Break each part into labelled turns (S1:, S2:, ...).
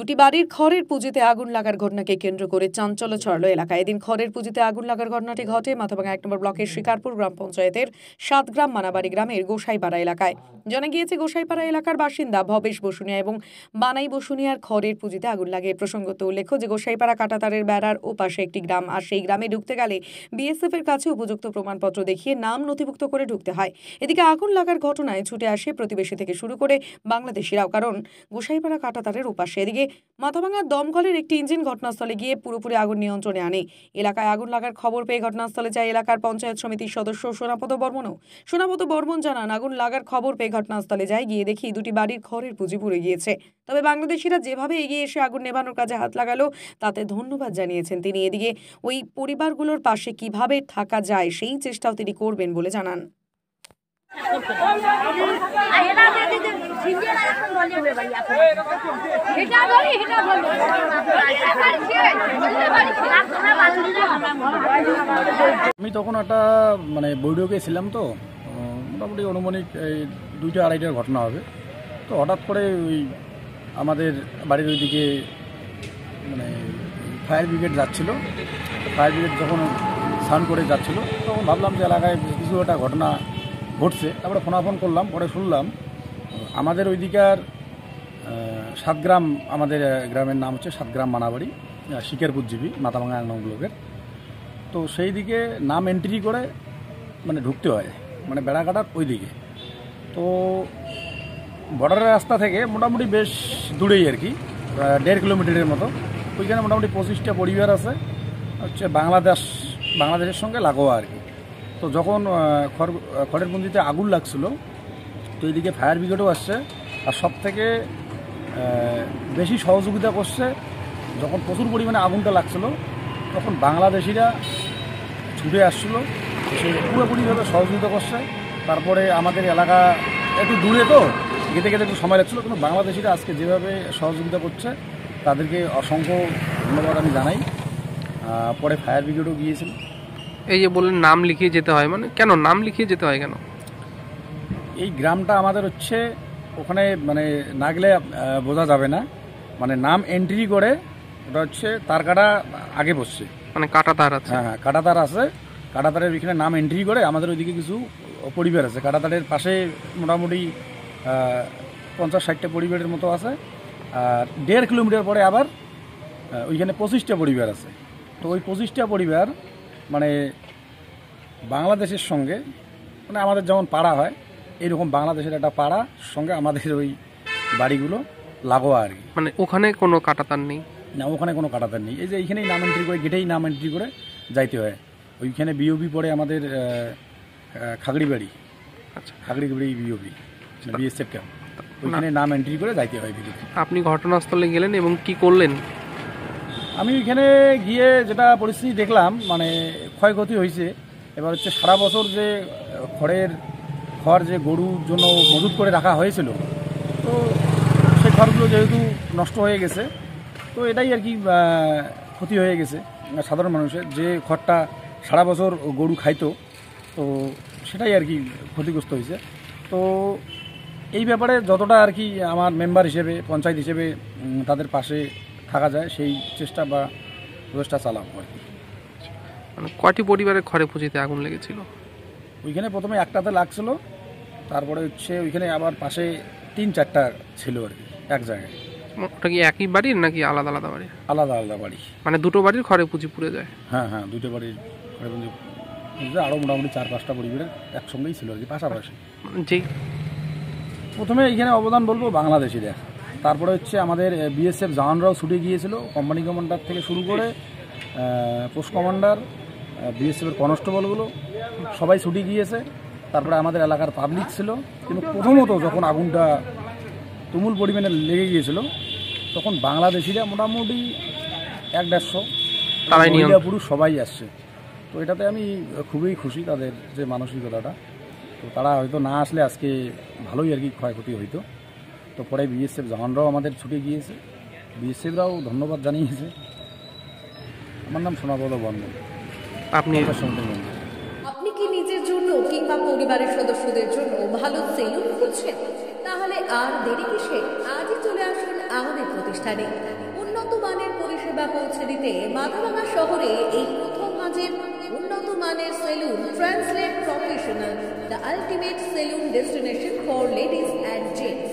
S1: দুটি বাড়ির খড়ের পুঁজিতে আগুন লাগার ঘটনাকে কেন্দ্র করে চাঞ্চল্য ছড়ালো এলাকায়। এদিন খড়ের পুঁজিতে আগুন লাগার ঘটনাটি ঘটে মাথাভাঙা ১ নম্বর ব্লকের শিকারপুর গ্রাম পঞ্চায়েতের ৭ গ্রাম মানাবাড়ি গ্রামের গোসাইপাড়া এলাকায়। জানা গিয়েছে, গোসাইপাড়া এলাকার বাসিন্দা ভবেশ বসুনিয়া এবং বানাই বসুনিয়ার খড়ের পুঁজিতে আগুন লাগে। প্রসঙ্গত উল্লেখ্য যে গোসাইপাড়া কাঁটাতারের বেড়ার ওপাশে একটি গ্রাম, আর সেই গ্রামে ঢুকতে গেলে বিএসএফ এর কাছে উপযুক্ত প্রমাণপত্র দেখিয়ে নাম নথিভুক্ত করে ঢুকতে হয়। এদিকে আগুন লাগার ঘটনায় ছুটে আসে প্রতিবেশী থেকে শুরু করে বাংলাদেশিরাও, কারণ গোসাইপাড়া কাঁটাতারের ওপাশে। এদিকে মাথাভাঙা দমকলের একটি ইঞ্জিন ঘটনাস্থলে গিয়ে পুরোপুরি আগুন নিয়ন্ত্রণে আনে। এলাকায় আগুন লাগার খবর পেয়ে ঘটনাস্থলে যায় এলাকার পঞ্চায়েত সমিতির সদস্য সোনাপদ বর্মন জানান, আগুন লাগার খবর পেয়ে ঘটনাস্থলে যায়, গিয়ে দেখি দুটি বাড়ির খড়ের পুঁজি পুড়ে গিয়েছে। তবে বাংলাদেশিরা যেভাবে এগিয়ে এসে আগুন নেভানোর কাজে হাত লাগালো তাতে ধন্যবাদ জানিয়েছেন তিনি। এদিকে ওই পরিবারগুলোর পাশে কিভাবে থাকা যায় সেই চেষ্টাও তিনি করবেন বলে জানান।
S2: আমি তখন একটা বৈঠকে ছিলাম, তো মোটামুটি অনুমানিক এই 2টা-2:30টার ঘটনা হবে। তো হঠাৎ করে ওই আমাদের বাড়ির ওইদিকে ফায়ার ব্রিগেড যাচ্ছিল। ফায়ার ব্রিগেড যখন সাউন্ড করে যাচ্ছিল তখন ভাবলাম যে এলাকায় কিছু একটা ঘটনা ঘটছে। তারপরে ফোনাফোন করলাম, পরে শুনলাম আমাদের ওইদিকার ৭ গ্রাম, আমাদের গ্রামের নাম হচ্ছে ৭ গ্রাম মানাবাড়ি, শিকারপুর জিবি, মাথাভাঙা ১ নম্বর ব্লকের। তো সেই দিকে নাম এন্ট্রি করে ঢুকতে হয়, বেড়াকাটার ওই দিকে। তো বর্ডারের রাস্তা থেকে মোটামুটি বেশ দূরেই আর কি, 1.5 কিলোমিটারের মতো। ওইখানে মোটামুটি 25টা পরিবার আছে, হচ্ছে বাংলাদেশের সঙ্গে লাগোয়া আর কি। তো যখন খড়ের পুঁজিতে আগুন লাগছিল, তো এইদিকে ফায়ার ব্রিগেডও আসছে। আর সব থেকে বেশি সহযোগিতা করছে, যখন প্রচুর পরিমাণে আগুনটা লাগছিল তখন বাংলাদেশিরা ছুটে আসছিল, সে পুরোপুরিভাবে সহযোগিতা করছে। তারপরে আমাদের এলাকা একটু দূরে, তো যেতে গেতে একটু সময় লাগছিলো, কিন্তু বাংলাদেশিরা আজকে যেভাবে সহযোগিতা করছে তাদেরকে অসংখ্য ধন্যবাদ আমি জানাই। পরে ফায়ার ব্রিগেডও গিয়েছিল।
S3: এই যে বললেন নাম লিখিয়ে যেতে হয়, কেন নাম লিখিয়ে যেতে হয় কেন?
S2: এই গ্রামটা আমাদের হচ্ছে ওখানে না গেলে বোঝা যাবে না, নাম এন্ট্রি করে, ওটা হচ্ছে তার কাটা আগে বসছে,
S3: কাঁটাতার আছে।
S2: হ্যাঁ, কাঁটাতার আছে। কাঁটাতারের ওইখানে নাম এন্ট্রি করে আমাদের ওইদিকে কিছু পরিবার আছে। কাঁটাতারের পাশে মোটামুটি 50-60টা পরিবারের মতো আছে। আর 1.5 কিলোমিটার পরে আবার ওইখানে 25টা পরিবার আছে। তো ওই 25টা পরিবার বাংলাদেশের সঙ্গে, আমাদের যেমন পাড়া হয় এইরকম বাংলাদেশের একটা পাড়ার সঙ্গে আমাদের ওই বাড়িগুলো লাগোয়া আর কি।
S3: ওখানে কোনো কাঁটাতার নেই?
S2: না, ওখানে কোনো কাঁটাতার নেই। এই যে এইখানেই নাম এন্ট্রি করে, গেটেই নাম এন্ট্রি করে যাইতে হয়। ওইখানে বিওবি পড়ে আমাদের খাগড়িবাড়ি।
S3: আচ্ছা,
S2: খাগড়িবাড়ি বিওবি, বিএসএফ ক্যাম্প, ওইখানে নাম এন্ট্রি করে যাইতে হয় ভিতরে।
S3: আপনি ঘটনাস্থলে গেলেন এবং কি করলেন?
S2: আমি ওইখানে গিয়ে যেটা পরিস্থিতি দেখলাম, ক্ষয়ক্ষতি হয়েছে। এবার হচ্ছে সারা বছর যে খড় যে গরুর জন্য মজুত করে রাখা হয়েছিল, তো সেই খড়গুলো যেহেতু নষ্ট হয়ে গেছে, তো এটাই আর কি ক্ষতি হয়ে গেছে সাধারণ মানুষের। যে খড়টা সারা বছর গরু খাইতো, তো সেটাই আর কি ক্ষতিগ্রস্ত হয়েছে। তো এই ব্যাপারে যতটা আর কি আমার মেম্বার হিসেবে, পঞ্চায়েত হিসেবে তাদের পাশে থাকা যায় সেই চেষ্টা বা প্রচেষ্টা চালাবো আর কি।
S3: কয়টি পরিবারের খড়ে পুঁজিতে আগুন লেগেছিল?
S2: ওইখানে প্রথমে একটাতে লাগছিল, তারপরে হচ্ছে ওইখানে আবার পাশে 3-4টা ছিল আর কি এক জায়গায়।
S3: ওটা কি একই বাড়ির নাকি আলাদা আলাদা বাড়ি?
S2: আলাদা আলাদা বাড়ি,
S3: দুটো বাড়ির খড়ে পুঁজি পুড়ে যায়?
S2: হ্যাঁ, দুটো বাড়ির খড়ে পুঁজি। আরও মোটামুটি 4-5টা পরিবারের একসঙ্গেই ছিল আর কি, পাশাপাশি।
S3: যেই
S2: প্রথমে এইখানে অবদান বলবো বাংলাদেশিদের, তারপরে হচ্ছে আমাদের বিএসএফ জওয়ানরাও ছুটে গিয়েছিল, কোম্পানি কমান্ডার থেকে শুরু করে পোস্ট কমান্ডার, বিএসএফের কনস্টেবলগুলো সবাই ছুটে গিয়েছে। তারপরে আমাদের এলাকার পাবলিক ছিল। কিন্তু প্রথমত যখন আগুনটা তুমুল পরিমাণে লেগে গিয়েছিল, তখন বাংলাদেশিরা মোটামুটি 1-150 মহিলা পুরুষ সবাই আসছে। তো এটাতে আমি খুবই খুশি, তাদের যে মানসিকতাটা। তো তারা হয়তো না আসলে আজকে ভালোই আর কি ক্ষয়ক্ষতি হইতো। তো পরে বিএসএফ জওয়ানরাও আমাদের ছুটে গিয়েছে, বিএসএফরাও ধন্যবাদ জানিয়েছে। আমার নাম সোনাপদ বর্মন।
S1: আপনি কি নিজের জন্য কিংবা পরিবারের সদস্যদের জন্য ভালো সেলুন খুঁজছেন? তাহলে আর দেরি কিসে? আজই চলে আসুন আমাদের
S4: প্রতিষ্ঠানে উন্নত মানের পরিষেবা পৌঁছে দিতে মাথাভাঙা শহরে এই প্রথম হাজির উন্নত মানের salon translate professional, the ultimate salon destination for ladies and gents.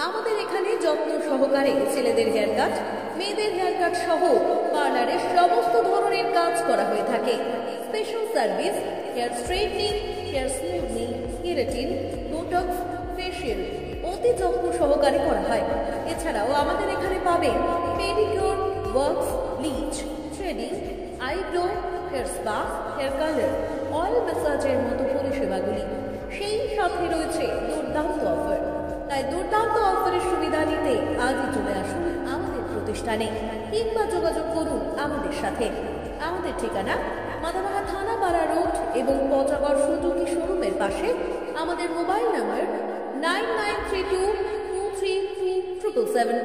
S4: আমাদের এখানে যত্ন সহকারে ছেলেদের হেয়ার কাট, মেয়েদের হেয়ার কাট সহ পার্লারের সমস্ত ধরনের কাজ করা হয়ে থাকে। Special service hair straightening, hair smoothing, keratin, Botox, facial অতি যত্ন সহকারে করা হয়। এছাড়াও আমাদের এখানে পাবেন pedicure, wax, bleach, threading, eyebrow, hair spa, hair colour, oil ম্যাসাজের মতো পরিষেবাগুলি। সেই সাথে রয়েছে দুর্দান্ত অফার। তাই দুর্দান্ত অফারের সুবিধা নিতে আজই চলে আসুন আমাদের প্রতিষ্ঠানে কিংবা যোগাযোগ করুন আমাদের সাথে। আমাদের ঠিকানা মাথাভাঙা থানাপাড়া রোড এবং পচাগড় সুজুকি শোরুমের পাশে। আমাদের মোবাইল নম্বর 9932233777।